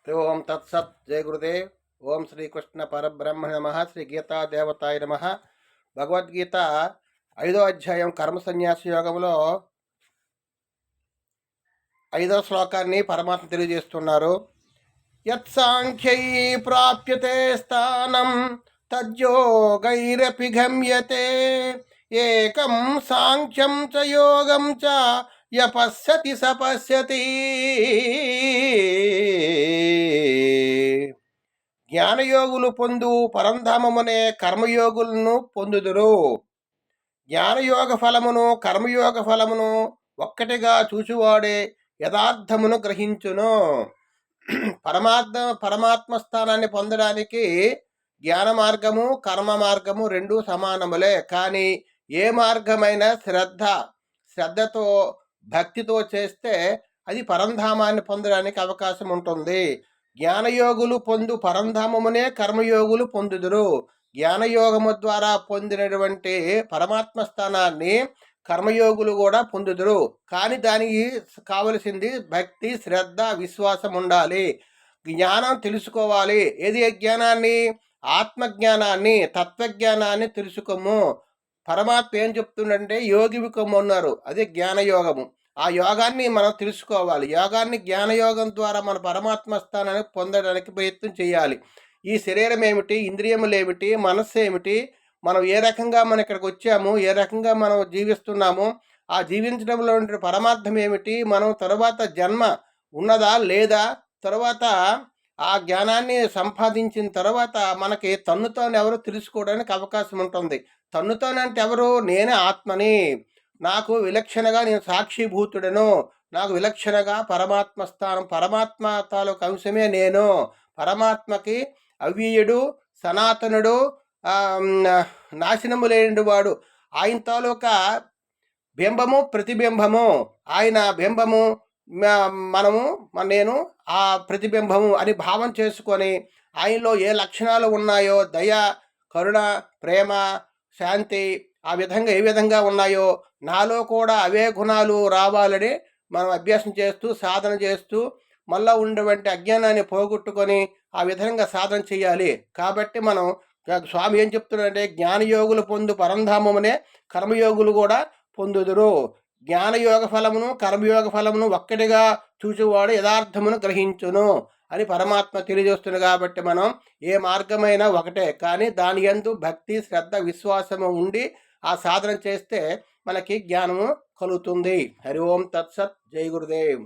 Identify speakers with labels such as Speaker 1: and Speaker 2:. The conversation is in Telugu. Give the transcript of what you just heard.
Speaker 1: ఓం తత్సత్. జయ గురుదేవ్. ఓం శ్రీకృష్ణ పరబ్రహ్మ నమ. శ్రీ గీతా దేవతాయ నమ. భగవద్గీత 5వ అధ్యాయం కర్మ సన్యాస యోగంలో 5వ శ్లోకాన్ని పరమాత్మ తెలియజేస్తున్నారు. యత్సాంఖ్యై ప్రాప్యతే స్థానం తద్యోగైరపి గమ్యతే ఏకం సాంఖ్యం చ యోగం చ యపశ్యతి సపశ్యతి. జ్ఞానయోగులు పొందు పరంధామమునే కర్మయోగులను పొందుదురు. జ్ఞానయోగ ఫలమును కర్మయోగ ఫలమును ఒక్కటిగా చూచువాడే యథార్థమును గ్రహించును. పరమాత్మ స్థానాన్ని పొందడానికి జ్ఞాన మార్గము కర్మ మార్గము రెండూ సమానములే. కానీ ఏ మార్గమైన శ్రద్ధతో భక్తితో చేస్తే అది పరంధామాన్ని పొందడానికి అవకాశం ఉంటుంది. జ్ఞానయోగులు పొందు పరంధామమునే కర్మయోగులు పొందుదురు. జ్ఞానయోగము ద్వారా పొందినటువంటి పరమాత్మ స్థానాన్ని కర్మయోగులు కూడా పొందుదురు. కానీ దానికి కావలసింది భక్తి, శ్రద్ధ, విశ్వాసం ఉండాలి. జ్ఞానం తెలుసుకోవాలి. ఏది జ్ఞానాన్ని? ఆత్మజ్ఞానాన్ని, తత్వజ్ఞానాన్ని తెలుసుకోము. పరమాత్మ ఏం చెప్తుండంటే యోగివికము అన్నారు. అదే జ్ఞానయోగము. ఆ యోగాన్ని మనం తెలుసుకోవాలి. యోగాన్ని జ్ఞానయోగం ద్వారా మన పరమాత్మ స్థానాన్ని పొందడానికి ప్రయత్నం చేయాలి. ఈ శరీరం ఏమిటి, ఇంద్రియములు ఏమిటి, మనస్సు ఏమిటి, మనం ఏ రకంగా మనం ఇక్కడికి వచ్చాము, ఏ రకంగా మనం జీవిస్తున్నాము, ఆ జీవించడంలో పరమార్థం ఏమిటి, మనం తర్వాత జన్మ ఉన్నదా లేదా, తర్వాత ఆ జ్ఞానాన్ని సంపాదించిన తర్వాత మనకి తన్నుతాను ఎవరు తెలుసుకోవడానికి అవకాశం ఉంటుంది. తన్నుతానంటే ఎవరు? నేనే ఆత్మని, నాకు విలక్షణగా నేను సాక్షిభూతుడను, నాకు విలక్షణగా పరమాత్మ స్థానం, పరమాత్మ తాలూకు అంశమే నేను. పరమాత్మకి అవ్యయుడు, సనాతనుడు, నాశనము లేని వాడు. ఆయన తాలూకా బింబము ప్రతిబింబము. ఆయన బింబము నేను ఆ ప్రతిబింబము అని భావం చేసుకొని ఆయనలో ఏ లక్షణాలు ఉన్నాయో, దయ, కరుణ, ప్రేమ, శాంతి, ఆ విధంగా ఏ విధంగా ఉన్నాయో నాలో కూడా అవే గుణాలు రావాలని మనం అభ్యాసం చేస్తూ సాధన చేస్తూ మళ్ళా ఉండేటువంటి అజ్ఞానాన్ని పోగొట్టుకొని ఆ విధంగా సాధన చేయాలి. కాబట్టి మనం స్వామి ఏం చెప్తున్నాడంటే జ్ఞానయోగులు పొందు పరంధామమునే కర్మయోగులు కూడా పొందుదురు. జ్ఞానయోగ ఫలమును కర్మయోగ ఫలమును ఒక్కటిగా చూసేవాడు యథార్థమును గ్రహించును అని పరమాత్మ తెలియజేస్తుంది. కాబట్టి మనం ఏ మార్గమైనా ఒకటే, కానీ దాని యందు భక్తి, శ్రద్ధ, విశ్వాసము ఉండి ఆ సాధన చేస్తే మనకి జ్ఞానము కలుగుతుంది. హరి ఓం తత్సత్. జై గురుదేవ్.